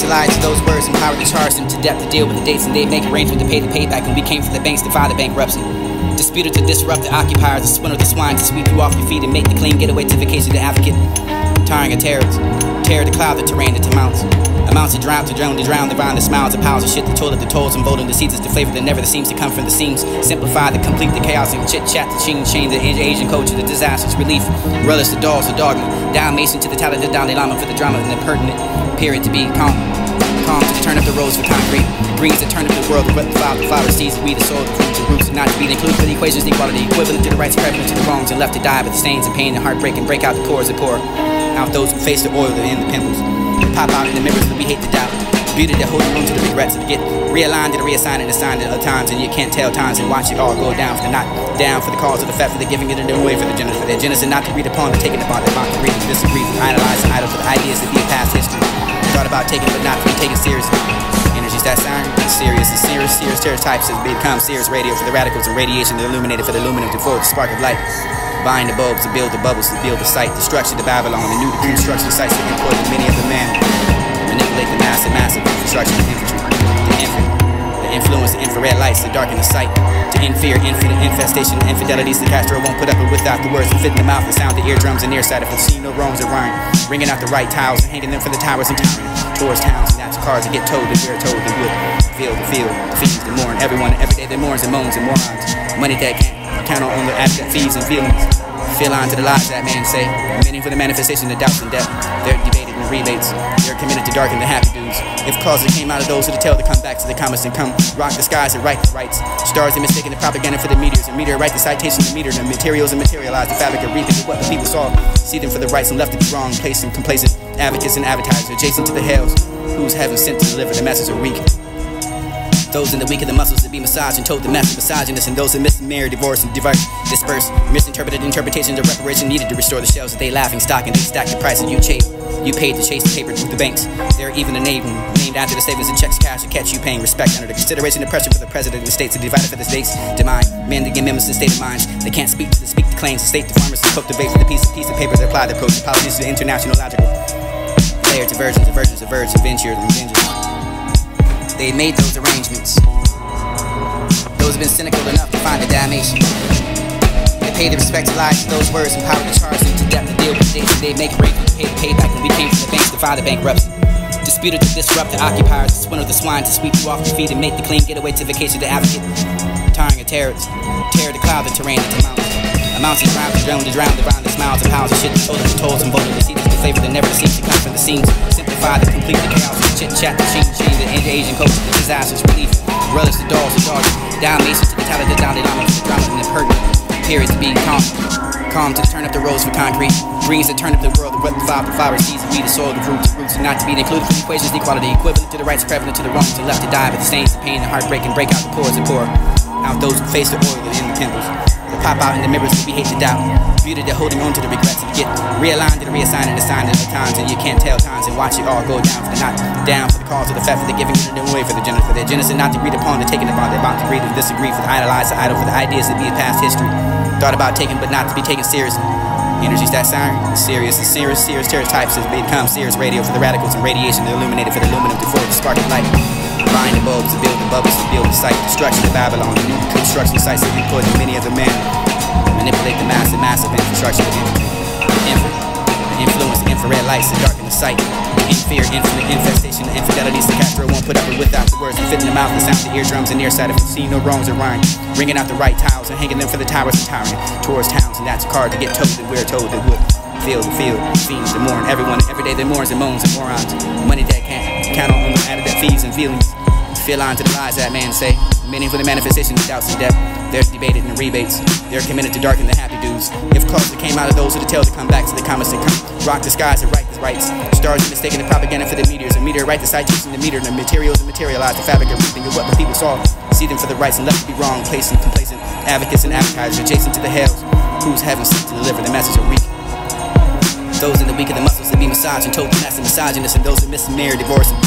lied to those words and power to charge them to death to deal with the dates, and they make arrangements to pay the payback. And we came for the banks to file the bankruptcy. Disputed to disrupt the occupiers, to swindle the swine, to sweep you off your feet and make the clean getaway to vacation the advocate. Tiring of terrors, terror to cloud the terrain into mounts. Amounts to drown, the round, the smiles, the piles of shit, the toilet, the tolls, and voting, the seeds, the flavor that never seems to come from the seams. Simplify the complete, the chaos, and chit chat, the chain, the Asian culture, the disasters, relief, relish, the dolls, the dogma, Dalmatian to the talent, the Dalai Lama for the drama, and the pertinent period to be calm to turn up the roads for concrete, breeze to turn up the world, the flower seeds, the weed, the soil, the fruits, the roots, and not to be included for the equations, the equality, equivalent to the rights, prevalent to the wrongs, and left to die, but the stains and pain and heartbreak and break out the pores that pour out those who face the oil and the pimples, that pop out in the mirrors that we hate to doubt. Beauty that holds on to the regrets, to get realigned and reassigned and assigned at other times, and you can't tell times and watch it all go down for the not down for the cause of the fact for the giving it away for the generous, for their genesis, and not to read upon the taking upon the mock to read, disagree, idolize, and idle for the ideas that be a past history. Thought about taking but not to be taken seriously. Energy's that siren, serious stereotypes has become serious radio for the radicals and radiation, the illuminated for the aluminum to forward the spark of light. Buying the bulbs to build the bubbles to build the site, destruction to Babylon, the new construction sites that employ the many of the men. Manipulate the massive infrastructure of infantry, the influence, the infrared lights to darken the sight, to fear, infinite infestation, the infidelities the Castro won't put up without the words to fit in the mouth, the sound, the eardrums and nearsight, if the see no wrongs or rhyme, ringing out the right tiles and hanging them for the towers and towering towards towns, and that's cars to get told that we're told and would feel the feeds that mourn, everyone every day that mourns and moans and morons, money that can't count on the abject fees and feelings. Feel on to the lies that man say, meaning for the manifestation of doubts and death. They're debated in rebates, they're committed to darken the happy dudes. If causes came out of those who tell to come back to the comments and come rock the skies and right the rights. Stars and mistaken the propaganda for the meteors, and meteorite the citation the meter, the materials and materialize the fabric of reaping what the people saw. See them for the rights and left to be wrong, placing complacent advocates and advertisers adjacent to the hells, whose heaven sent to deliver the message are weak. Those in the weak of the muscles to be massaged and told the message misogynist, and those that miss and marry, divorce and diverse, disperse, misinterpreted interpretations of reparation needed to restore the shells that they laughing stock, and they stack the price that you paid to chase the paper through the banks. They're even a name named after the savings and checks cash to catch you paying respect under the consideration and pressure for the president and the states to divide it for the states to mine. Men to give members to state of minds. They can't speak to the claims to state the farmers to cultivate for the piece of paper that apply the approach to policies to the international logical layer to virgins, adventures, and vengeance. They made those arrangements. Those have been cynical enough to find the damnation. They paid the respect to lies to those words and power to charge them to death to deal with the dates, and they make arrangements to pay the payback. And we came from the banks to file the bankruptcy. Disputed to disrupt the occupiers, to swindle the swine, to sweep you off your feet and make the clean getaway to vacation the advocate. Tiring of terror to cloud the terrain into mountains. Amounts to drown, the round, the smiles, the piles of shit, the tolls, and voting, the seeds, the flavor that never seems to come from the seams. Simplify the complete, the chaos, the chit chat, the chain, the Asian culture, the disasters, relief, relish, the dolls, the dogs, Dalmatian to the talent, the Dalai Lama for the drama, and the pertinent period to be calm to turn up the roads for concrete, breeze to turn up the world, the flower seeds, the weed, the soil, the roots, and not to be included for the equations, the equality, equivalent to the rights, prevalent to the wrongs, and left to die, but the stains, the pain, and heartbreak, and break out the pores that pour out those who face the oil and the pimples. Pop out in the mirrors that we hate to doubt. Beauty that holding on to the regrets, to get realigned and reassigned and assigned at other times, and you can't tell times and watch it all go down for the not down for the cause of the fact for the giving it away for the generous, for their genesis, and not to read upon the taking upon, they're bound to read and disagree, for the idolize the idol for the ideas that be a past history. Thought about taking but not to be taken seriously. Energy's that siren, serious stereotypes has become serious radio for the radicals and radiation, the illuminated for the aluminum to forward the spark of light. Buying the bulbs to build the bubbles to build the site, destruction to Babylon, the new construction sites that employ the many of the men. Manipulate the massive infrastructure of infantry, the influence, the infrared lights to darken the sight, fear, infinite infestation, the infidelities the Castro won't put up without the words to fit in the mouth, the sound, the eardrums and nearsight, if you see no wrongs or rhyme, ringing out the right tiles and hanging them for the towers and towering towards towns, and that's a card to get told that we're told that would feel the fiends that mourn, everyone every day that mourns and moans and morons, money that can't count on the added that fees and feelings. Feel on to the lies that man say, meaning for the manifestation of doubts and death. They're debated in rebates, they're committed to darken the happy dudes. If cause that came out of those who tell to come back to the comments and come rock the skies and right the rights. Stars are mistaken the propaganda for the meteors, and meteorite the citation the meter, the materials and materialize the fabric of reaping of what the people saw. See them for the rights and left to be wrong, placing complacent advocates and advertisers adjacent to the hells, whose heaven sent to deliver the message are weak. Those in the weak of the muscles to be massaged and told the massive misogynist, and those that miss and marry, divorce and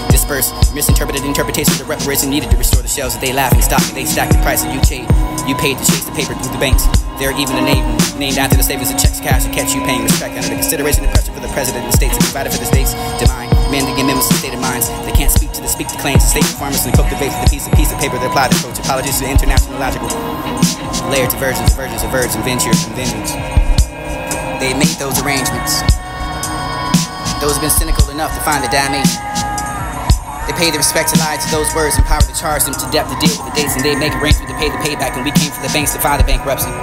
disperse, misinterpreted interpretations of reparation needed to restore the shells that they laughing stock, and they stack the price that you paid to chase the paper through the banks. They're even a name named after the savings and checks cash to catch you paying respect under the consideration and pressure for the president and the states to provide for the states to mine. men to get members of state of minds. They can't speak to the claims, the state performance, and cultivate the piece of paper. They apply the approach. Apologies to the international logical layered diversions, of verbs and ventures and vengeance. They made those arrangements. Those have been cynical enough to find the damnation. They pay the respect to lie to those words, empowered to charge them to depth to deal with the dates, and they make arrangements to pay the payback. And we came for the banks to file the bankruptcy.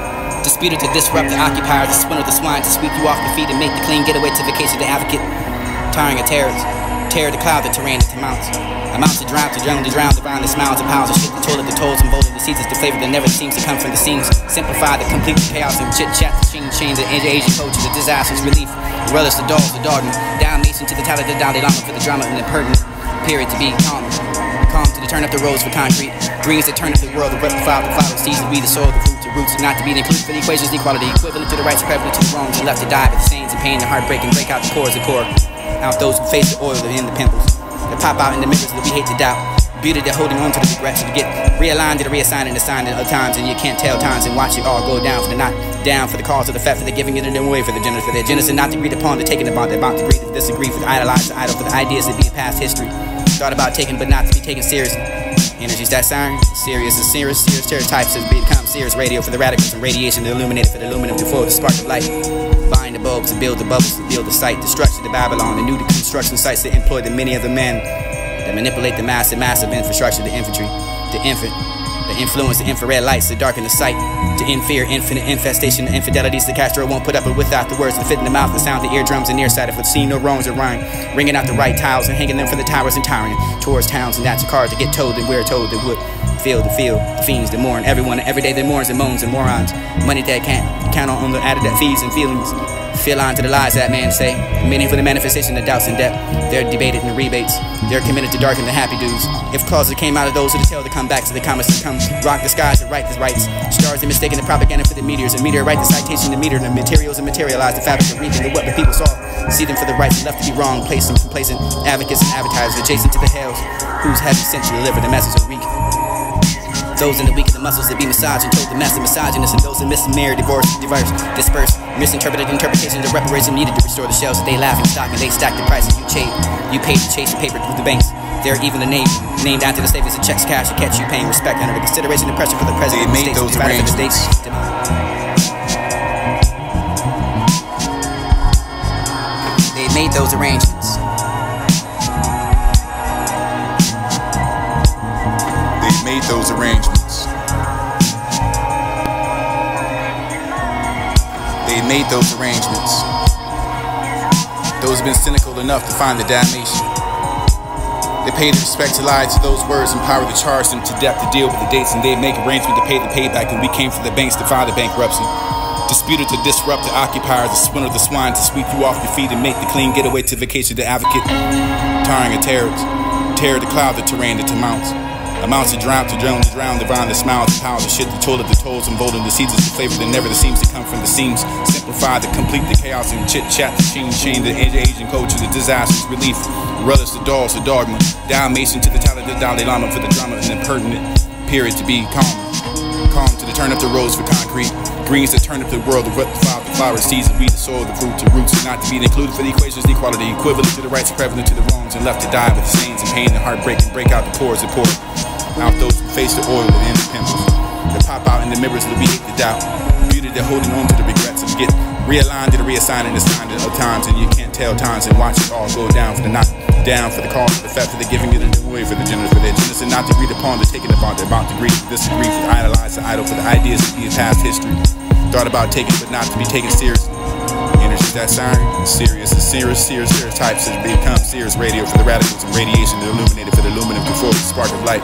Disputed to disrupt the occupiers, to swindle the swine, to sweep you off your feet and make the clean getaway to vacation the advocate. Tiring of terrors, terror to cloud the terrain into mounts. Amounts to drown, divine the smiles of piles of shit, the toilet, the tolls, and bolded the seeds, the flavor that never seems to come from the seams. Simplify the complete chaos and chit chat, the change, the Asian coaches, the disasters, relief, relish, the dolls, the dogma. Dalmatian to the Dalai Lama for the drama and the pertinent period to be calm to the turn up the roads for concrete. Greens to turn up the world, the rep, the follow, seeds to be the soil, the fruit, the roots, and not to be the inclusive for the equations, equality, equivalent to the rights, prevalent to the wrongs, and left to die by the stains and pain, the heartbreak, and break out the cores, out those who face the oil and the pimples, that pop out in the mirrors that we hate to doubt. Beauty that holding on to the regrets, to get realigned to the reassigned and assigned at times, and you can't tell times and watch it all go down for the not down for the cause of the fact for the giving it away for the generous, for their genocide not agreed upon, the taking about, they're about to agree to disagree, for the idolize, the idol, for the ideas that be in past history. Thought about taking, but not to be taken seriously. Energy's that siren, serious stereotypes has become serious radio for the radicals and radiation to illuminate for the aluminum to forward the spark of light. Buying the bulbs to build the bubbles, to build the site, destruction to Babylon, the new construction sites that employ the many of the men that manipulate the massive infrastructure, the infantry, the infant, the influence, the infrared lights that darken the sight, to fear, infinite infestation, the infidelities the Castro won't put up with without the words that fit in the mouth, the sound, the eardrums and nearsighted, with seeing no wrongs or rhyme, ringing out the right tiles and hanging them from the towers and towering towards towns and that's a cars to get told, and we're told that would feel the fiends that mourn, everyone every day that mourns and moans and morons, money that can't count on the added that fees and feelings. Feel on to the lies that man say, meaning for the manifestation of doubts and debt. They're debated in the rebates. They're committed to darken the happy dudes. If clauses came out of those who tell to come back to the comments to come rock the skies and write the rights. Stars are mistaken the propaganda for the meteors, and meteorite the citation, the meter, the materials and materialize the fabric of reaping the what the people saw. See them for the rights and left to be wrong, place them complacent advocates and advertisers adjacent to the hells, whose heavy sent to deliver the message of weak. Those in the weak of the muscles that be massaged and told the massive misogynists, and those that mismarry, divorce, diverse, disperse, misinterpreted interpretations of reparations needed to restore the shells that they laugh and stock and they stack the prices you paid to chase the paper through the banks. They're even the name named after the savings that checks cash to catch you paying respect under the consideration and pressure for the president. They made those arrangements. They made those arrangements. Made those arrangements. They made those arrangements. Those have been cynical enough to find the damnation. They pay the respect to lie to those words, empower to charge them to death to deal with the dates, and they make arrangements to pay the payback. And we came for the banks to file the bankruptcy. Disputed to disrupt the occupiers, to swindle the swine, to sweep you off your feet and make the clean getaway to vacation the advocate. Tiring of terrors, terror to cloud the terrain into mounts. Amounts to drown, divine the smiles, the piles of shit, the toilet, the tolls, and bolded the seeds, the flavor that never seems to come from the seams. Simplify the complete, the chaos and chit chat, the chain, the Asian culture, the disasters, relief, relish, the dolls, the dogma. Dalmatian to the Dalai Lama for the drama and the pertinent period to be calm to the turn up the roads for concrete. Greens to turn up the world, the flower seeds, the weed, the soil, the fruit, the roots, not to be included for the equations, the equality, equivalent to the rights, prevalent to the wrongs, and left to die with the stains and pain and heartbreak and break out the pores that pour out those who face the oil and the pimples that pop out in the mirrors that we hate to doubt. Beauty that holding on to the regrets and get realigned to the reassigned and assigned at times, and you can't tell times and watch it all go down for the not down for the cause of the fact for the giving it away for the generous, for their genocide not agreed upon, the taking about, they're about to agree to disagree, for the idolize, the idol, for the ideas to be in past history. Thought about taking, but not to be taken seriously. Energy's that siren, serious stereotypes has become serious radio for the radicals and radiation that illuminated for the aluminum to forward the spark of light.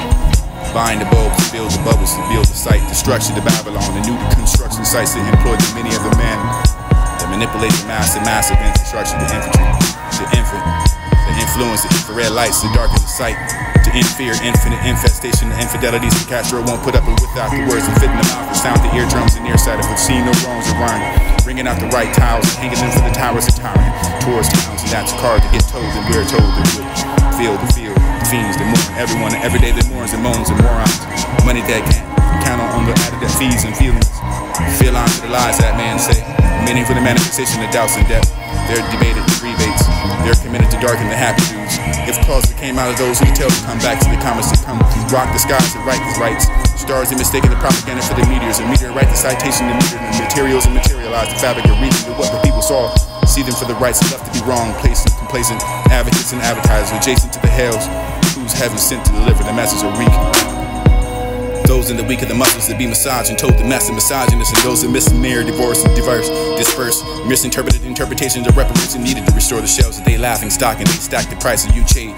Buying the bulbs to build the bubbles, to build the site, destruction to Babylon, the new construction sites that employ the many of the men that manipulate the massive infrastructure, the infantry, the infant, the influence, the infrared lights that darken the sight, to fear, infinite infestation, the infidelities the Castro won't put up with without the words that fit in the mouth, the sound, the eardrums and nearsighted, with seeing no wrongs or rhyme, ringing out the right tiles and hanging them for the towers and towering towards towns, and that's a card to get told, and we're told that we'll feel the fiends that mourn, everyone every day that mourns and moans and morons, money that can't count on the added that fees and feelings. Feel on to the lies that man say. Meaning for the manifestation of doubts and depth. They're debated the rebates. They're committed to darken the happy dudes. If clauses came out of those who tell to come back to the comments that come to rock the skies and right these rights. Stars they mistaken the propaganda for the meteors. And meteorite the citation to meter the materials and materialize the fabric of reading to what the people saw. See them for the rights left to be wrong. Placing complacent advocates and advertisers adjacent to the hells whose heaven sent to deliver the message are weak. Those in the weak of the muscles that be massaged and told the mess and misogynist, and those that miss and mirror, divorce and diverse, disperse, misinterpreted interpretations of reparation needed to restore the shells that they laughing stock and they stack the price that you paid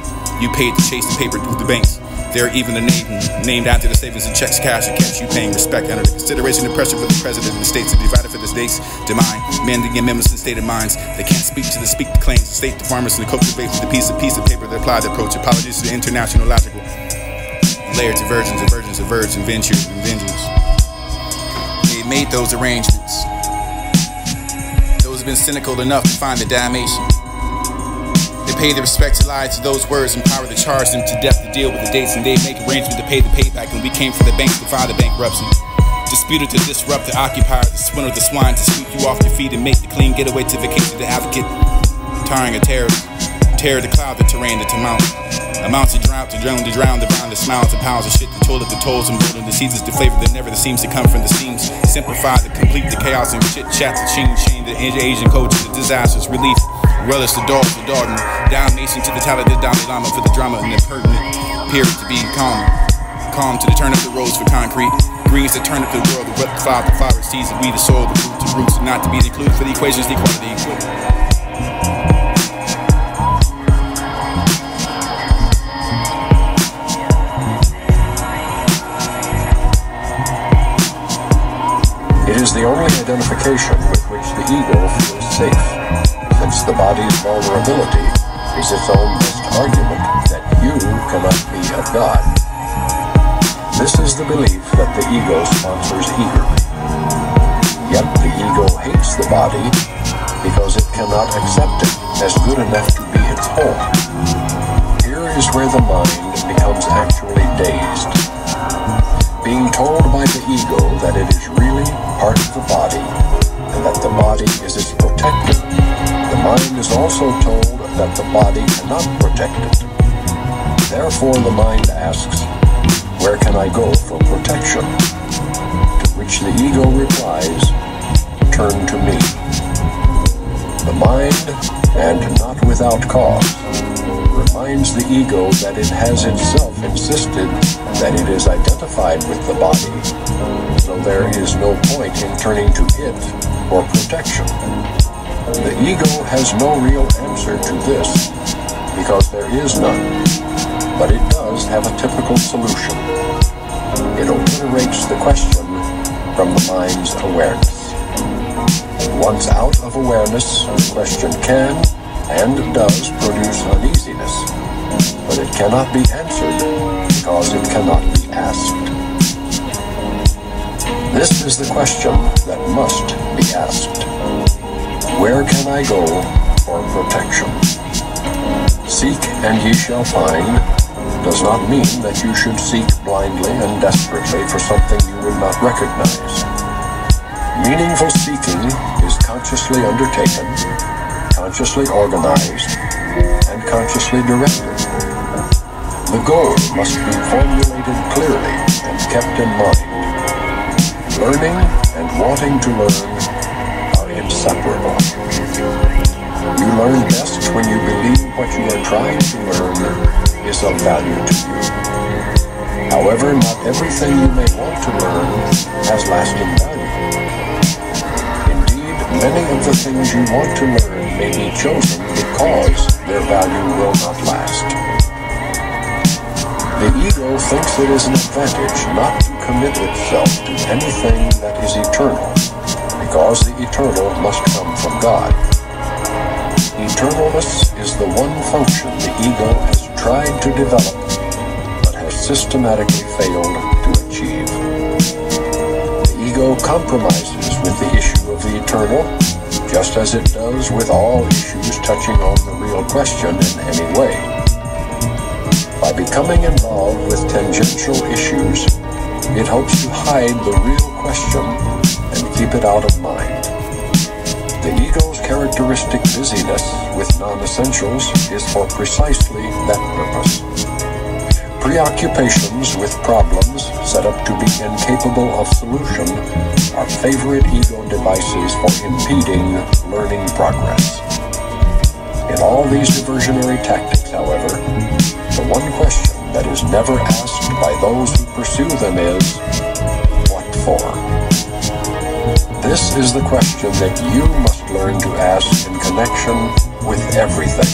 to chase the paper through the banks. They're even the named after the savings and checks cash that kept you paying respect under the consideration and pressure for the president and the states that divided for the states to mine, mending amendments and stated minds. They can't speak to the claims, state the farmers and the cultivate the piece of paper that apply the approach. Apologies to the international logical. Layered to virgins and virgins of virgins and ventures and vengeance. They made those arrangements. Those have been cynical enough to find the damnation. They pay the respect to lie to those words and power to charge them to death to deal with the dates, and they make arrangements to pay the payback. And we came for the banks to file the bankruptcy. Disputed to disrupt the occupier, to swindle the swine, to sweep you off your feet and make the clean getaway to vacation the advocate. Tiring of terror the cloud, the terrain, the mount. Amounts of drought to drown, the round, the smiles, the pounds of shit, the toilet, the tolls, and golden diseases, the flavor that never seems to come from the steams. Simplify the complete, the chaos and chit chat, the change, the Asian culture, the disasters, relief, relish the dogs, the Darden, Dalmatian to the Dalai Lama for the drama and the pertinent period to be calm to the turn up the roads for concrete. Greens to turn up the world, the wet cloud, the flower seeds, the weed, the soil, the roots, not to be included for the equations, the equality, It is the only identification with which the ego feels safe, since the body's vulnerability is its own best argument that you cannot be of God. This is the belief that the ego sponsors eagerly. Yet the ego hates the body because it cannot accept it as good enough to be its home. Here is where the mind becomes actually dazed. Being told by the ego that it is really part of the body and that the body is its protector, the mind is also told that the body cannot protect it. Therefore the mind asks, where can I go for protection? To which the ego replies, turn to me. The mind, and not without cause, reminds the ego that it has itself insisted that it is identified with the body, so there is no point in turning to it for protection. The ego has no real answer to this, because there is none, but it does have a typical solution. It obliterates the question from the mind's awareness. Once out of awareness, the question can and does produce uneasiness, but it cannot be answered because it cannot be asked. This is the question that must be asked. Where can I go for protection? Seek and ye shall find does not mean that you should seek blindly and desperately for something you will not recognize. Meaningful seeking is consciously undertaken, consciously organized, and consciously directed. The goal must be formulated clearly and kept in mind. Learning and wanting to learn are inseparable. You learn best when you believe what you are trying to learn is of value to you. However, not everything you may want to learn has lasting value. Indeed, many of the things you want to learn may be chosen because their value will not last. The ego thinks it is an advantage not to commit itself to anything that is eternal, because the eternal must come from God. Eternalness is the one function the ego has tried to develop, but has systematically failed to achieve. The ego compromises with the issue of the eternal, just as it does with all issues touching on the real question in any way. By becoming involved with tangential issues, it hopes to hide the real question and keep it out of mind. The ego's characteristic busyness with non-essentials is for precisely that purpose. Preoccupations with problems set up to be incapable of solution are favorite ego devices for impeding learning progress. In all these diversionary tactics, however, the one question that is never asked by those who pursue them is, what for? This is the question that you must learn to ask in connection with everything.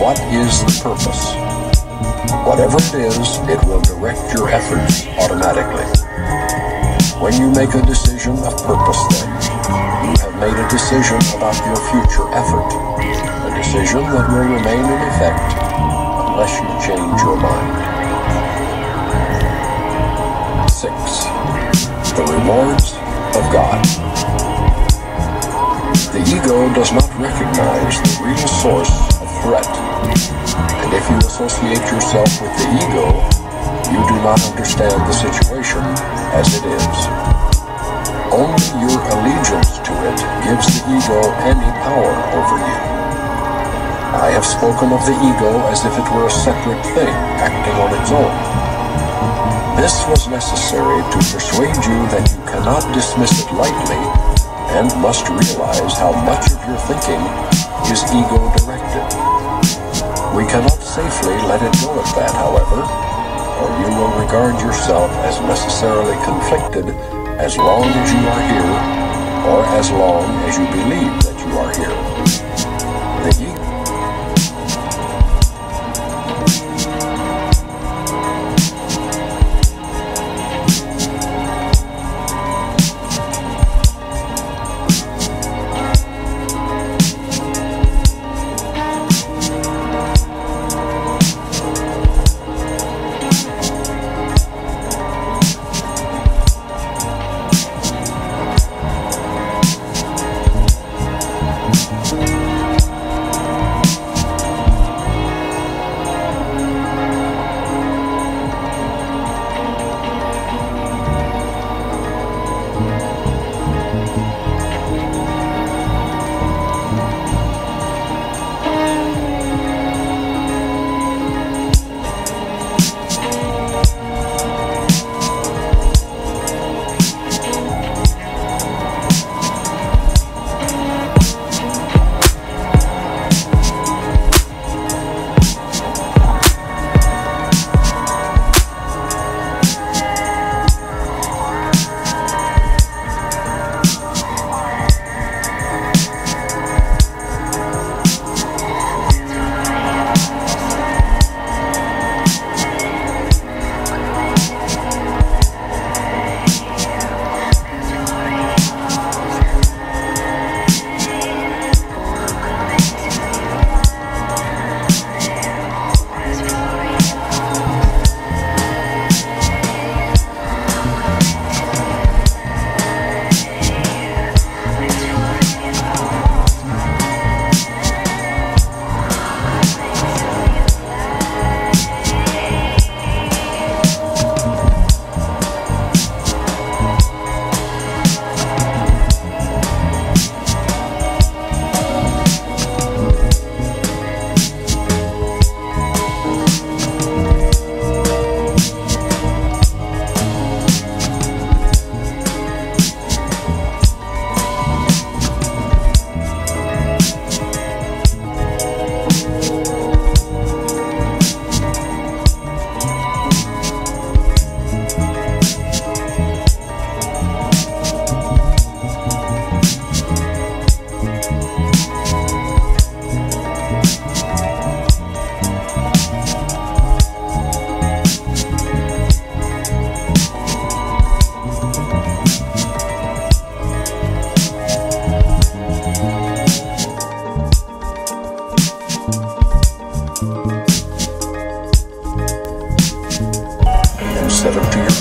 What is the purpose? Whatever it is, it will direct your efforts automatically. When you make a decision of purpose, then, you have made a decision about your future effort, a decision that will remain in effect unless you change your mind. 6. The rewards of God. The ego does not recognize the real source of threat, and if you associate yourself with the ego, you do not understand the situation as it is. Only your allegiance to it gives the ego any power over you. I have spoken of the ego as if it were a separate thing, acting on its own. This was necessary to persuade you that you cannot dismiss it lightly and must realize how much of your thinking is ego-directed. We cannot safely let it go at that, however, or you will regard yourself as necessarily conflicted as long as you are here, or as long as you believe that you are here. The ego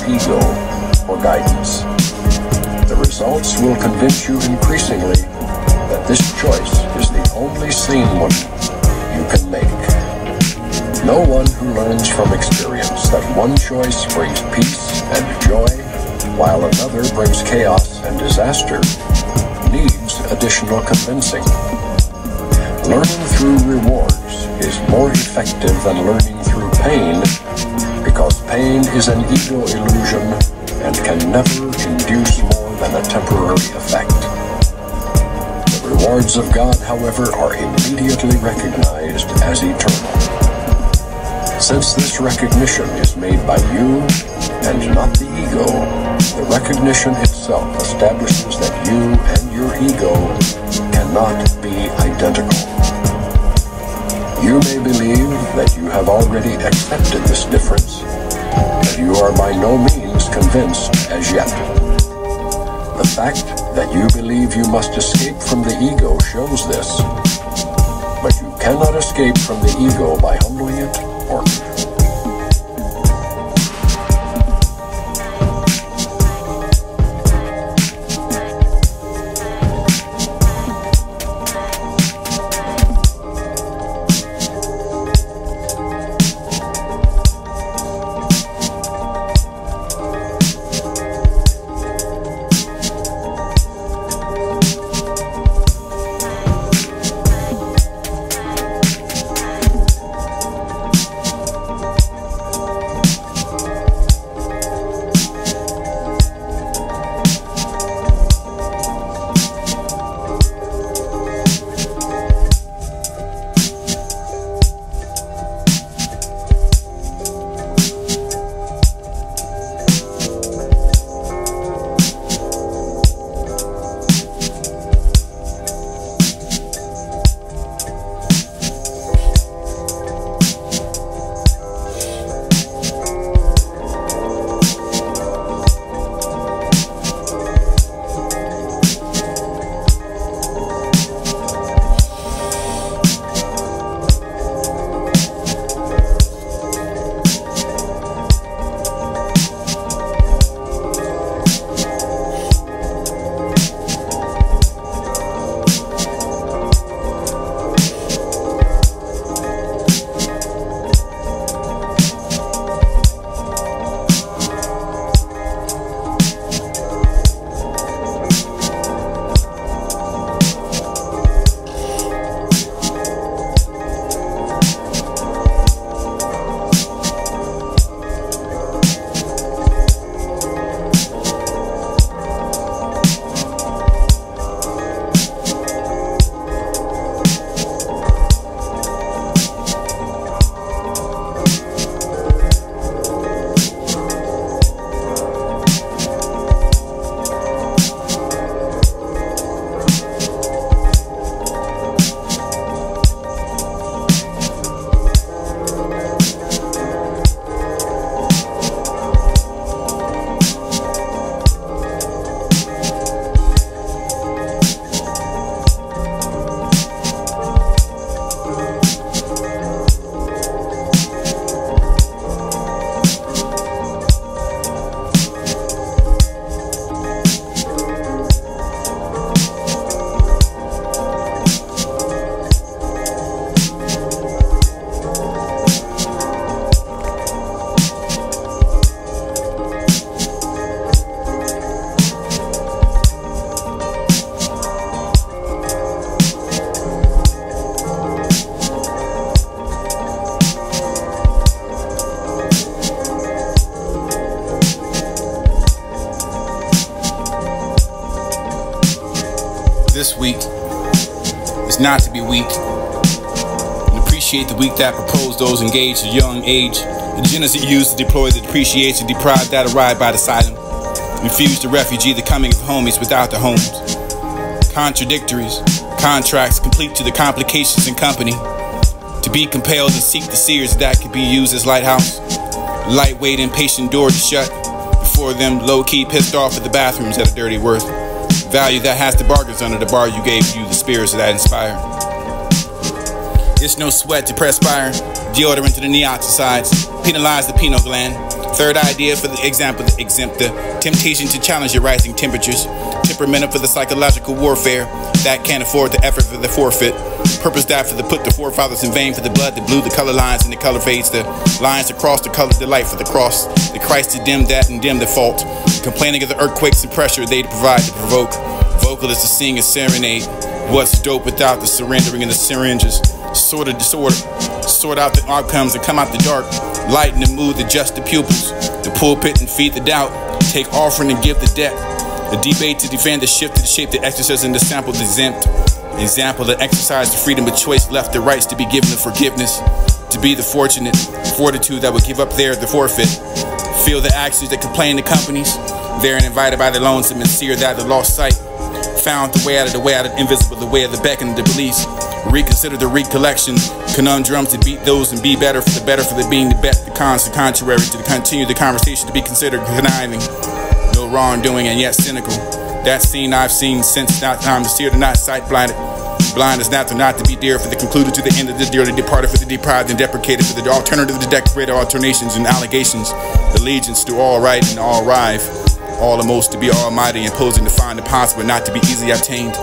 ego or guidance. The results will convince you increasingly that this choice is the only sane one you can make. No one who learns from experience that one choice brings peace and joy, while another brings chaos and disaster, needs additional convincing. Learning through rewards is more effective than learning through pain, because pain is an ego illusion and can never induce more than a temporary effect. The rewards of God, however, are immediately recognized as eternal. Since this recognition is made by you and not the ego, the recognition itself establishes that you and your ego cannot be identical. You may believe that you have already accepted this difference, but you are by no means convinced as yet. The fact that you believe you must escape from the ego shows this, but you cannot escape from the ego by humbling it or this week is not to be weak, and appreciate the weak that proposed those engaged at a young age, the generosity used to deploy the depreciation deprived that arrived by the asylum, refused the refugee the coming of homies without the homes, contradictories, contracts complete to the complications and company, to be compelled to seek the seers that could be used as lighthouse, lightweight impatient door to shut, before them low-key pissed off at the bathrooms at a dirty worth, value that has the bargains under the bar you gave you the spirits that inspire. It's no sweat to perspire, deodorant to the neoxicides, penalize the pineal gland. Third idea for the example, exempt the temptation to challenge your rising temperatures, temperamental for the psychological warfare that can't afford the effort for the forfeit. Purpose died for the put the forefathers in vain for the blood, the blue, the color lines, and the color fades, the lines across the color, the light for the cross, the Christ to dim that and dim the fault. Complaining of the earthquakes and pressure they to provide to provoke. Vocalists to sing a serenade. What's dope without the surrendering and the syringes? Sort of disorder. Sort out the outcomes and come out the dark. Lighten the mood, adjust the pupils. The pulpit and feed the doubt. Take offering and give the debt. The debate to defend the shift to the shape the exercise and the sample the exempt. Example that exercise the freedom of choice, left the rights to be given the forgiveness. To be the fortunate, fortitude that would give up there the forfeit. Feel the actions that complain the companies. They're invited by the lonesome and seer that the lost sight. Found the way out of the way out of invisible, the way of the beck and the beliefs. Reconsider the recollection, conundrums to beat those and be better for the being, the bet, the cons, the contrary, to continue the conversation to be considered conniving. No wrongdoing and yet cynical. That scene I've seen since that time to seer, to not sight blinded. Blind is not to be dear for the concluded to the end of the dearly departed for the deprived and deprecated for the alternative, the decorated alternations and allegations. Allegiance to all right and all rive. All almost to be almighty, imposing to find the possible, not to be easily obtained.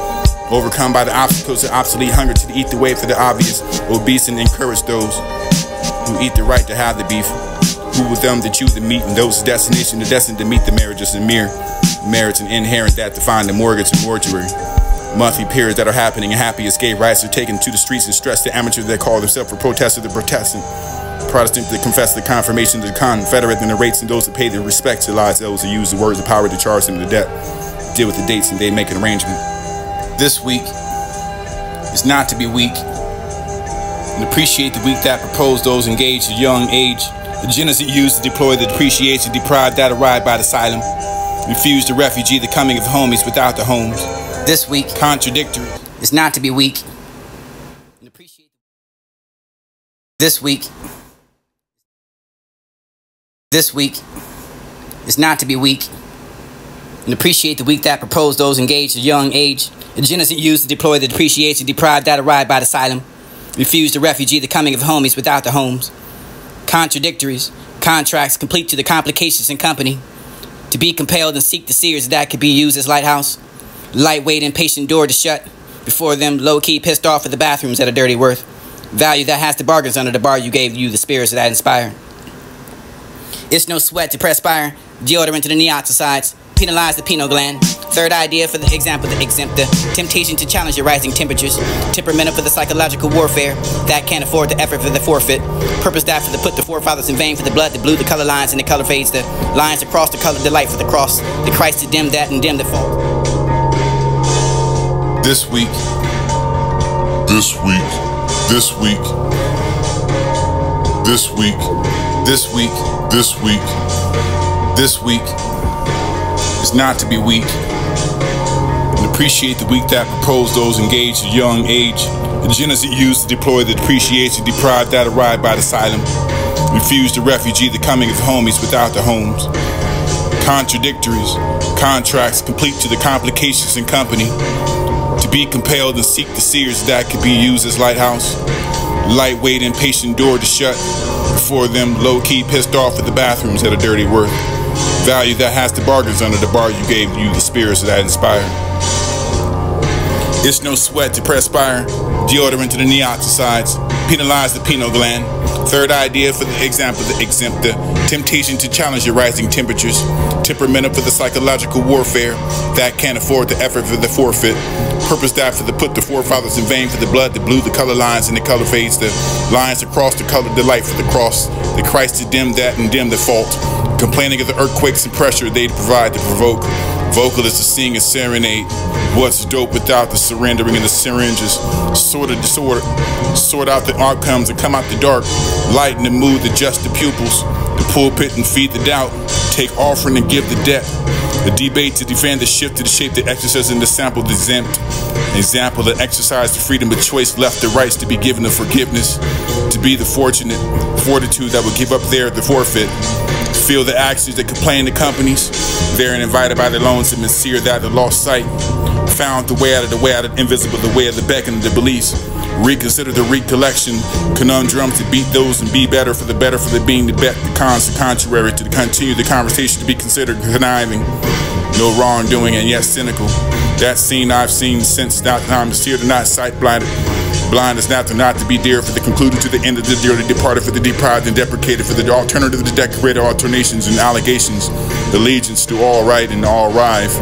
Overcome by the obstacles of obsolete hunger to eat the way for the obvious, obese and encourage those who eat the right to have the beef. Who with them to choose the meat and those destination are destined to meet the marriages and mere merits and inherent that define the mortgage and mortuary. Monthly periods that are happening and happy escape rights are taken to the streets and stress the amateurs that call themselves for protesters, the Protestant. Protestant to confess the confirmation, the Confederate, and the rates and those who pay the respect to lies, those who use the words of power to charge them to debt. Deal with the dates and they make an arrangement. This week is not to be weak and appreciate the week that proposed those engaged at young age. The genocide used to deploy the depreciation deprived that arrived by the asylum. Refused the refugee the coming of homies without the homes. This week Contradictory is not to be weak and appreciate. This week is not to be weak and appreciate the week that proposed those engaged at young age. The genocide used to deploy the depreciation deprived that arrived by the asylum. Refused the refugee the coming of homies without the homes. Contradictories, contracts complete to the complications and company. To be compelled and seek the seers that could be used as lighthouse. Lightweight and patient door to shut. Before them low-key pissed off at the bathrooms at a dirty worth. Value that has the bargains under the bar you gave you the spirits that inspire. It's no sweat to perspire. Deodorant to the neopticides. Penalize the pineal gland. Third idea for the example to exempt the temptation to challenge your rising temperatures. Temperamental for the psychological warfare that can't afford the effort for the forfeit. Purpose that for the put the forefathers in vain for the blood, the blue, the color lines, and the color fades. The lines across the color, the light for the cross. The Christ to dim that and dim the fault. This week is not to be weak and appreciate the week that proposed those engaged at young age. The genocide used to deploy the depreciation deprived that arrived by the asylum. Refused the refugee the coming of homies without the homes. Contradictories, contracts complete to the complications and company. To be compelled and seek the seers that could be used as lighthouse. Lightweight and patient door to shut. Before them low-key pissed off at the bathrooms at a dirty worth. Value that has the bargains under the bar you gave you the spirits that inspire. It's no sweat to perspire. Deodorant to the neopticides. Penalize the pineal gland. Third idea for the example to exempt the temptation to challenge your rising temperatures. Temperamental for the psychological warfare that can't afford the effort for the forfeit. Purpose that for the put the forefathers in vain for the blood, the blue, the color lines, and the color fades. The lines across the color, the light for the cross. The Christ to dim that and dim the fault. Complaining of the earthquakes and pressure they provide to provoke. Vocalists to sing a serenade. What's dope without the surrendering and the syringes? Sort of disorder. Sort out the outcomes and come out the dark. Lighten the mood, adjust the pupils. The pulpit and feed the doubt. Take offering and give the debt. The debate to defend the shift to the shape that exercise and the sample the exempt. Example that exercise the freedom of choice, left the rights to be given the forgiveness. To be the fortunate, fortitude that would give up there the forfeit. Feel the actions that complain the companies. They're invited by the lonesome and seer that the lost sight. Found the way out of invisible, the way of the beck and the beliefs. Reconsider the recollection, conundrums to beat those and be better for the being, the bet, the cons, the contrary, to continue the conversation to be considered conniving. No wrongdoing and yet cynical. That scene I've seen since that time is here to not sight blinded. Blind is not to be dear for the concluded to the end of the dearly departed for the deprived and deprecated for the alternative to the decorated alternations and allegations. Allegiance to all right and all rive.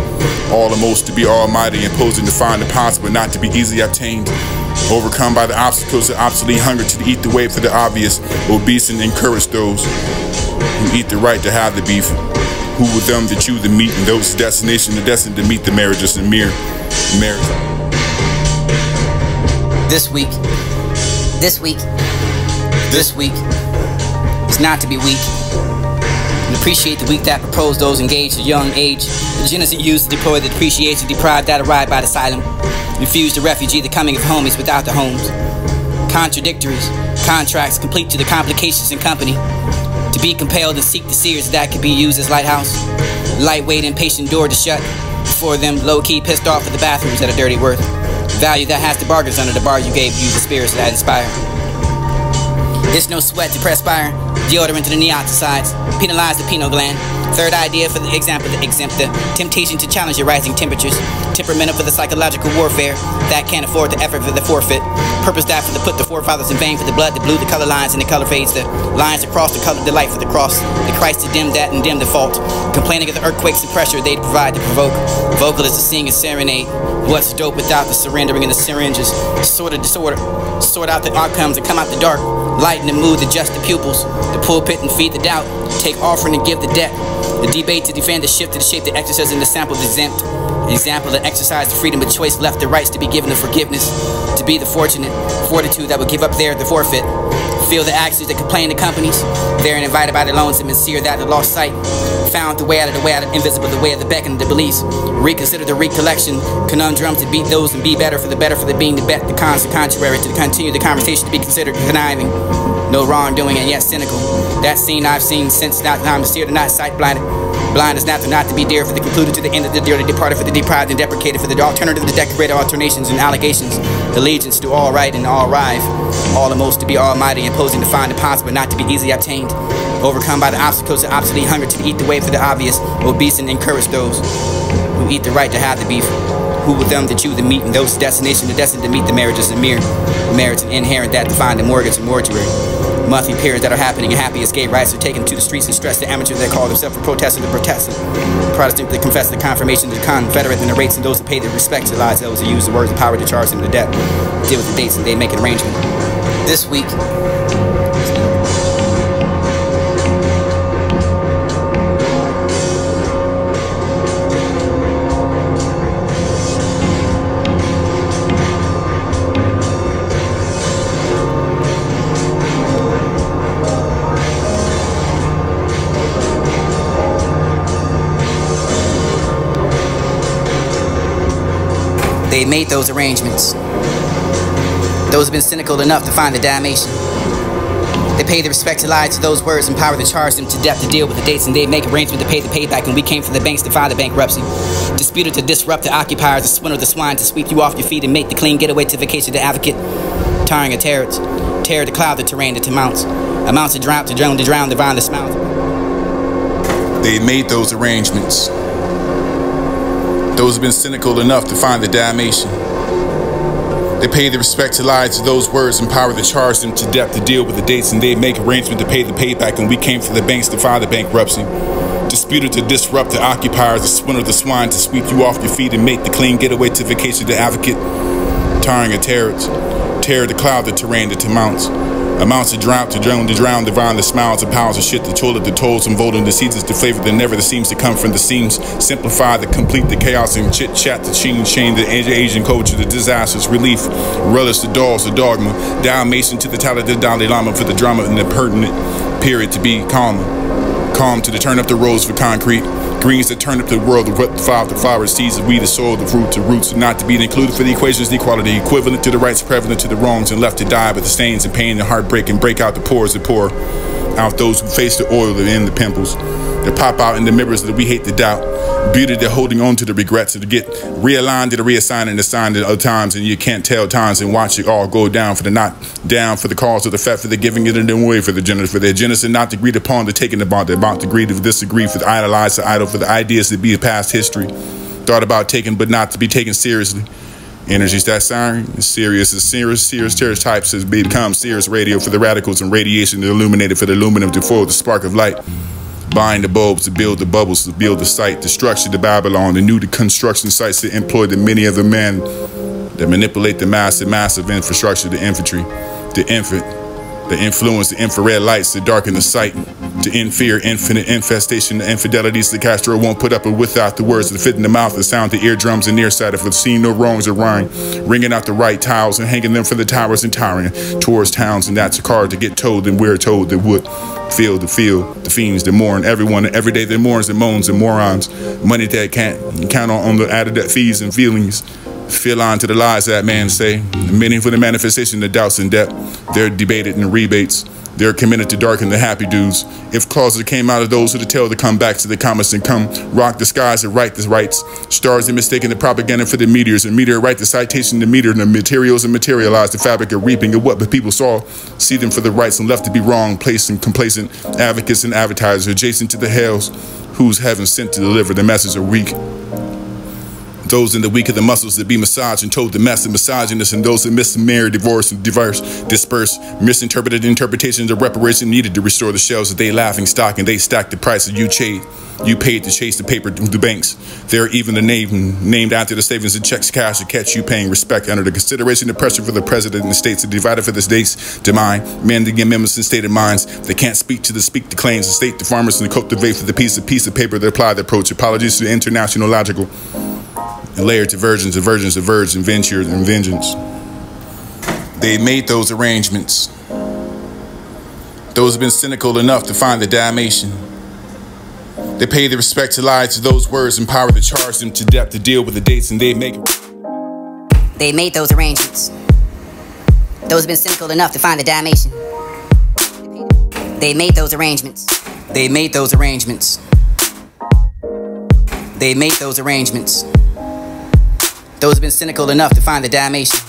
All the most to be almighty, imposing to find the possible not to be easily obtained. Overcome by the obstacles of obsolete hunger to eat the way for the obvious, obese and encourage those who eat the right to have the beef. Who with them to chew the meat and those destination are destined to meet the marriages and mere marriage. This week is not to be weak. And appreciate the weak that proposed those engaged at young age. The generous used to deploy the depreciation deprived that arrived by the asylum. Refused the refugee the coming of homies without the homes. Contradictories, contracts complete to the complications and company. To be compelled to seek the seers that could be used as lighthouse. Lightweight, impatient door to shut. Before them, low-key pissed off at the bathrooms that are dirty worth. Value that has the bargains under the bar you gave you, the spirits that inspire. It's no sweat to perspire. Deodorant to the neopticides. Penalize the pineal gland. Third idea for the example to exempt the temptation to challenge your rising temperatures. Temperamental for the psychological warfare that can't afford the effort for the forfeit. Purpose that for the put the forefathers in vain for the blood, the blue, the color lines, and the color fades. The lines across the color, the light for the cross. The Christ to dim that and dim the fault. Complaining of the earthquakes and pressure they provide to provoke. Vocal is to sing a serenade. What's dope without the surrendering and the syringes? Sort of disorder. Sort out the outcomes and come out the dark. Lighten the mood, adjust the pupils. The pulpit and feed the doubt. Take offering and give the debt. The debate to defend the shift to the shape the exercise and the sample exempt. Example that exercise the freedom of choice left the rights to be given the forgiveness. To be the fortunate fortitude that would give up there the forfeit. Feel the actions that complain to companies. They're invited by the lonesome and seer that the lost sight. Found the way out of invisible, the way of the beckoning the beliefs. Reconsider the recollection. Conundrum to beat those and be better for the being the bet. The cons, the contrary to continue the conversation to be considered conniving. No wrongdoing and yet cynical. That scene I've seen since that time is here to not sight blinded. Blind is not to be dear for the concluded to the end of the dearly departed for the deprived and deprecated for the alternative to the decorated alternations and allegations. Allegiance to all right and all rive. All the most to be almighty, imposing to find the possible not to be easily obtained. Overcome by the obstacles of obsolete hunger to eat the way for the obvious. Obese and encourage those who eat the right to have the beef. Who with them to chew the meat and those destination are destined to meet the marriages and mere merits and inherent that define the mortgage and mortuary. Monthly periods that are happening and happy escape rights are taken to the streets and stress the amateurs that call themselves for protesting the protestant. Protestant that confess the confirmation to the Confederate and the rates and those who pay the respect to lies those who use the words and power to charge them to debt. Deal with the dates and they make an arrangement. This week. They made those arrangements. Those have been cynical enough to find the damnation. They pay the respect to lie to those words and power to charge them to death to deal with the dates and they make arrangements to pay the payback and we came from the banks to file the bankruptcy. Disputed to disrupt the occupiers, to swindle the swine, to sweep you off your feet and make the clean getaway to vacation the advocate. Tiring of terror to cloud the terrain to mounts. Amounts to drown, divine the smiles. They made those arrangements. Those have been cynical enough to find the damnation. They pay the respect to lie to those words and power to charge them to death to deal with the dates and they make arrangement to pay the payback and we came from the banks to file the bankruptcy. Disputed to disrupt the occupiers, to swindle the swine, to sweep you off your feet and make the clean getaway to vacation the advocate. Tiring of terror to cloud the terrain to mounts. Amounts to drown, divine the smiles, the powers of shit, the toilet, the tolls, and voting, the seeds is the flavor that never seems to come from the seams. Simplify the complete, the chaos and chit chat, the chain, the Asian culture, the disasters, relief, relish, the dolls, the dogma, Dalmatian to the Dalai Lama for the drama and the pertinent period to be calmer. Calm to turn up the roads for concrete. Greens that turn up the world, the flower, seeds, the weed, the soil, the fruit, the roots, not to be included for the equations, the equality, equivalent to the rights, prevalent to the wrongs, and left to die, but the stains and pain and heartbreak and break out the pores that pour out those who face the oil and end the pimples. that pop out in the mirrors that we hate to doubt. Beauty that holding on to the regrets, and to get realigned to the reassign and assigned at other times, and you can't tell times and watch it all go down for the not down for the cause of the fat, for the giving it in the way, for the generous, for their generous and not agreed upon, the taking about, the about to agree to disagree, for the idolize the idol, for the ideas that be a past history, thought about taking but not to be taken seriously. Energy's that siren, it's serious, stereotypes has become serious radio for the radicals, and radiation that illuminated for the aluminum to foil the spark of light. Buying the bulbs to build the bubbles, to build the site, the structure to Babylon, the new construction sites that employ the many of the men that manipulate the massive infrastructure, the infantry, the infant, the influence, the infrared lights that darken the sight, to end fear, infinite infestation, the infidelities that Castro won't put up with without the words that fit in the mouth, the sound, the eardrums and nearsighted, for seeing no wrongs or rhyme, ringing out the right tiles and hanging them from the towers and towering towards towns, and that's a card to get told, and we're told that would feel the fiends that mourn, everyone, every day that mourns and moans and morons, money that can't count on the added fees and feelings. Feel on to the lies that man say, many for the manifestation, the doubts and depth. They're debated in rebates. They're committed to darken the happy dudes. If clauses came out of those who to tell to come back to the comments and come rock the skies and write the rights. Stars and mistaken the propaganda for the meteors, and meteor write the citation, the meter, and the materials and materialize the fabric of reaping of what the people saw. See them for the rights and left to be wrong, placed and complacent advocates and advertisers adjacent to the hells whose heaven sent to deliver the message are weak. Those in the weak of the muscles that be massaged and told the mess of misogynists, and those that mismarry, divorce, and disperse misinterpreted interpretations of reparation needed to restore the shells that they laughing stock, and they stacked the price that you paid to chase the paper through the banks. They're even the name named after the savings and checks cash to catch you paying respect under the consideration and pressure for the president and the states that divided for the states to mine, men to get members and stated minds. They can't speak the claims and state the farmers and cultivate for the piece of paper that apply the approach. Apologies to the international logical and layered to virgins and virgins of virgin, venture and vengeance. They made those arrangements. Those have been cynical enough to find the damnation. They pay the respect to lie to those words and power to charge them to depth to deal with the dates, and they make. They made those arrangements. Those have been cynical enough to find the damnation. They made those arrangements. They made those arrangements. They made those arrangements. Those have been cynical enough to find the damnation.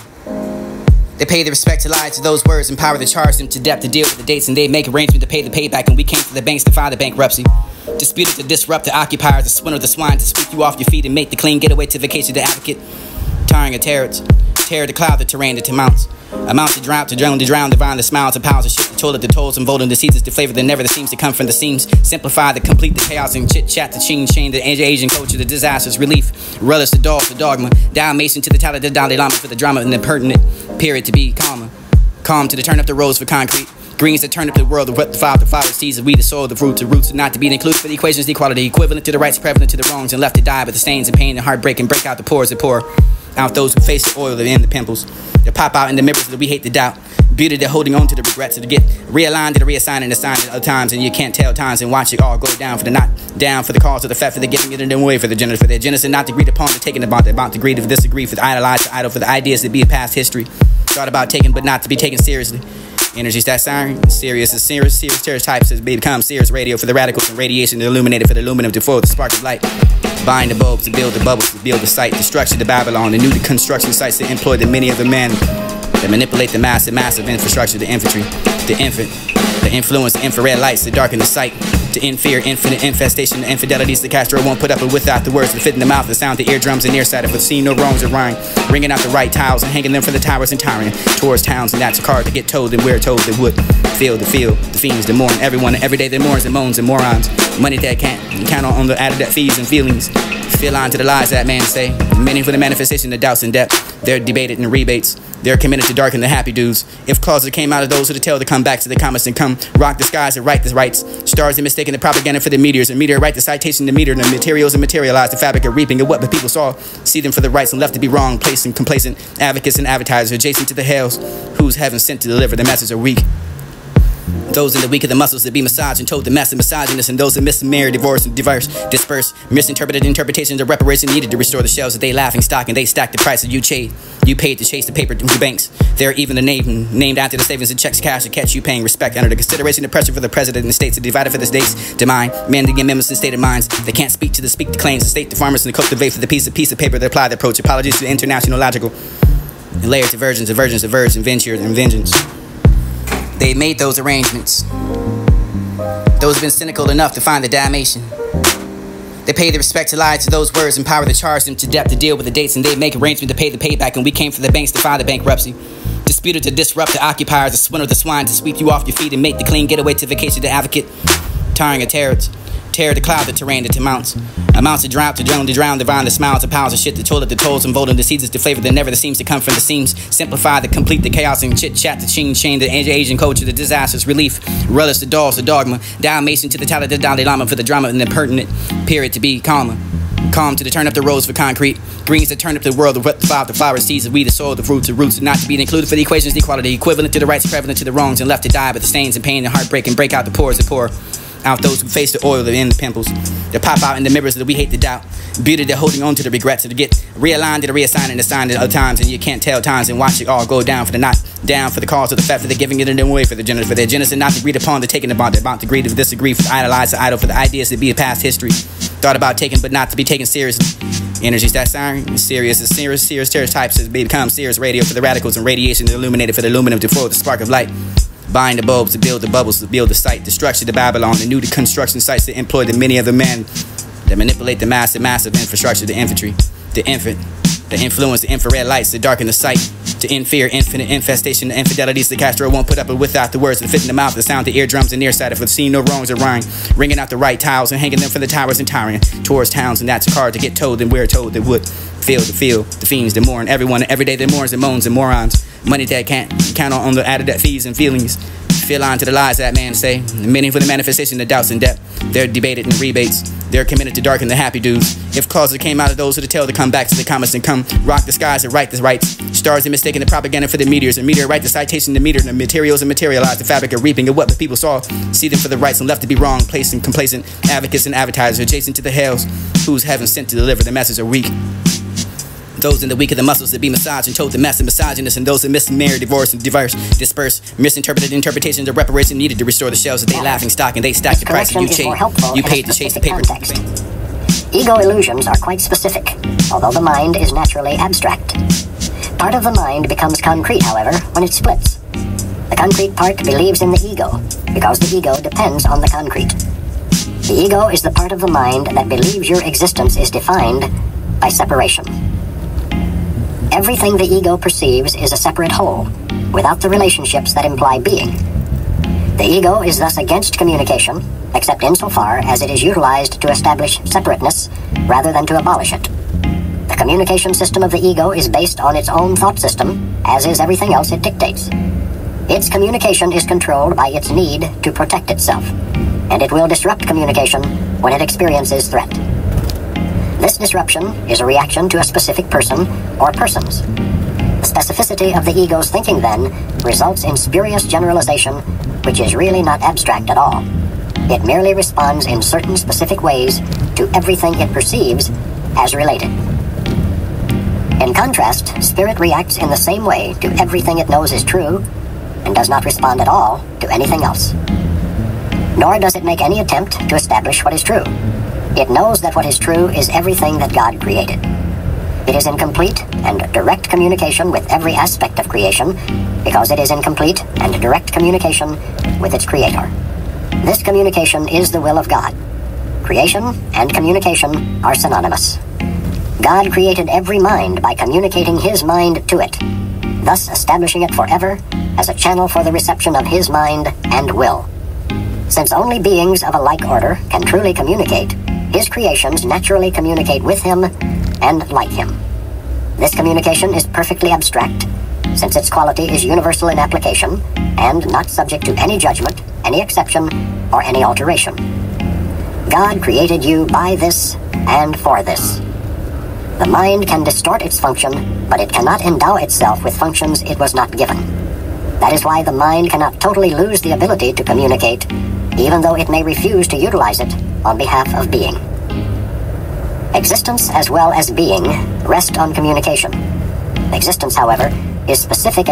They pay the respect to lie to those words and power to charge them to depth to deal with the dates, and they make arrangements to pay the payback, and we came to the banks to file the bankruptcy. Disputed to disrupt the occupiers, to swindle the swine, to sweep you off your feet and make the clean getaway to vacation, the advocate. Tiring of terror to cloud the terrain, to mounts. Amount to drown, divine the smiles, the powers, the shit, the toilet, the tolls, and voting, the seasons, the flavor, the never, the seems to come from the seams. Simplify, the complete, the chaos, and chit chat, the chain, the Asian culture, the disasters, relief, relish, the dog, the dogma, Dalmatian to the talent, the Dalai Lama for the drama, and the pertinent period to be calmer. Calm to the turn up the roads for concrete. Greens that turn up the world, the what the father sees, the weed, the soil, the fruit, the roots, not to be included for the equations, the equality, equivalent to the rights, prevalent to the wrongs, and left to die, but the stains and pain and heartbreak, and break out the pores that pour out those who face the oil and the pimples. They pop out in the mirrors that we hate to doubt. Beauty that holding on to the regrets, to get realigned to the reassign and assigned at other times, and you can't tell times and watch it all go down for the not down for the cause of the fat, for the giving it in the way, for the generous, for their generous and not agreed upon, the taking about to agree to disagree, for the idolize the idol, for the ideas that be a past history. Thought about taking but not to be taken seriously. Energy's that siren, serious stereotypes has become serious radio for the radicals, and radiation that illuminated for the aluminum to foil the spark of light. Buying the bulbs to build the bubbles, to build the site, the structure to Babylon, the new construction sites that employ the many of the men that manipulate the massive infrastructure, the infantry, the infant, the influence, the infrared lights that darken the sight, to end fear, infinite infestation, the infidelities that Castro won't put up with without the words that fit in the mouth, the sound, the eardrums and nearsighted, for seeing no wrongs or rhyme, ringing out the right tiles and hanging them from the towers and towering towards towns, and that's a card to get told, and we're told that would feel the fiends that mourn, everyone every day that mourns and moans and morons, money that can't count on the added fees and feelings. Feel on to the lies that man say, many for the manifestation, the doubts and depth. They're debated in rebates. They're committed to darken the happy dudes. If clauses came out of those who to tell to come back to the comments and come rock the skies and write the rights. Stars and mistaken the propaganda for the meteors, and meteor write the citation, the meter, and the materials and materialize the fabric of reaping of what the people saw. See them for the rights and left to be wrong, placed and complacent advocates and advertisers adjacent to the hells whose heaven sent to deliver the message are weak. Those in the weak of the muscles that be massaged and told the massive misogynist, and those that miss and marry, divorce and diverse, disperse, misinterpreted interpretations of reparation needed to restore the shelves that they laughing stock, and they stack the price that you paid to chase the paper through the banks. They're even the name named after the savings and checks cash to catch you paying respect under the consideration and pressure for the president and the states are divided for the states to mine, mending amendments and stated minds. They can't speak the claims and state the farmers and the cultivate for the piece of paper that apply the approach. Apologies to the international logical and layers of virgins of virgins of virgins and venture and vengeance. They made those arrangements. Those have been cynical enough to find the damnation. They pay the respect to lie to those words and power that charge them to death to deal with the dates, and they make arrangements to pay the payback, and we came for the banks to file the bankruptcy. Disputed to disrupt the occupiers, to swindle the swine, to sweep you off your feet and make the clean getaway to vacation to advocate. Tiring of terror to cloud the terrain that amounts to drought, to drown, divine the smiles, to piles of shit, the toilet, the tolls, and voting the seasons, the flavor that never seems to come from the seams. Simplify, the complete, the chaos and chit chat, the chain, the Asian culture, the disasters, relief, relish, the dolls, the dogma, Dalmatian to the Tala, the Dalai Lama for the drama and the pertinent period to be calmer. Calm to turn up the roads for concrete. Greens to turn up the world, the flower seeds, the weed, the soil, the fruits, the roots, not to be included for the equations, the equality, equivalent to the rights, prevalent to the wrongs, and left to die, but the stains and pain and heartbreak and break out the pores that pour out those who face the oil and the pimples that pop out in the mirrors that we hate to doubt. Beauty that holding on to the regrets to get realigned to the reassigning and assigned at other times, and you can't tell times and watch it all go down for the not down for the cause of the fact for the giving it in way for the generous for their generous and not agreed upon the taking about to agree to disagree for the idolize the idol for the ideas that be a past history thought about taking but not to be taken seriously. Energies that siren serious stereotypes has become serious radio for the radicals and radiation illuminated for the aluminum to flow the spark of light. Buying the bulbs to build the bubbles, to build the site, the structure, the Babylon, the new construction sites that employ the many of the men that manipulate the massive infrastructure, the infantry, the infant, the influence, the infrared lights that darken the sight, to fear, infinite infestation, the infidelities the Castro won't put up with without the words that fit in the mouth, the sound, the eardrums and nearsighted for the scene, no wrongs or rhyme, ringing out the right tiles and hanging them for the towers and towering towards towns, and that's hard to get told, and we're told that would feel the fiends that mourn, everyone every day that mourns and moans and morons. Money that can't count on the added that fees and feelings. Feel on to the lies that man say. Meaning for the manifestation of doubts and depth. They're debated in rebates. They're committed to darken the happy dudes. If clauses came out of those who to tell to come back to the comments and come rock the skies and write the rights. Stars and mistaken the propaganda for the meteors. And meteor write the citation, the meter, and the materials and materialize the fabric of reaping of what the people saw. See them for the rights and left to be wrong. Placing complacent advocates and advertisers adjacent to the hells whose heaven sent to deliver the message are weak. Those in the weak of the muscles that be massaged and told the massive misogynist, and those that miss and marry, divorce and diverse, disperse, misinterpreted interpretations of reparation needed to restore the shelves that they laughing stock, and they stack the price that you paid to chase the paper. Ego illusions are quite specific, although the mind is naturally abstract. Part of the mind becomes concrete, however, when it splits. The concrete part believes in the ego, because the ego depends on the concrete. The ego is the part of the mind that believes your existence is defined by separation. Everything the ego perceives is a separate whole, without the relationships that imply being. The ego is thus against communication, except insofar as it is utilized to establish separateness rather than to abolish it. The communication system of the ego is based on its own thought system, as is everything else it dictates. Its communication is controlled by its need to protect itself, and it will disrupt communication when it experiences threat. This disruption is a reaction to a specific person or persons. The specificity of the ego's thinking, then, results in spurious generalization, which is really not abstract at all. It merely responds in certain specific ways to everything it perceives as related. In contrast, spirit reacts in the same way to everything it knows is true, and does not respond at all to anything else. Nor does it make any attempt to establish what is true. It knows that what is true is everything that God created. It is in complete and direct communication with every aspect of creation, because it is in complete and direct communication with its Creator. This communication is the will of God. Creation and communication are synonymous. God created every mind by communicating His mind to it, thus establishing it forever as a channel for the reception of His mind and will. Since only beings of a like order can truly communicate, His creations naturally communicate with Him and like Him. This communication is perfectly abstract, since its quality is universal in application and not subject to any judgment, any exception, or any alteration. God created you by this and for this. The mind can distort its function, but it cannot endow itself with functions it was not given. That is why the mind cannot totally lose the ability to communicate, even though it may refuse to utilize it on behalf of being. Existence as well as being rest on communication. Existence, however, is specific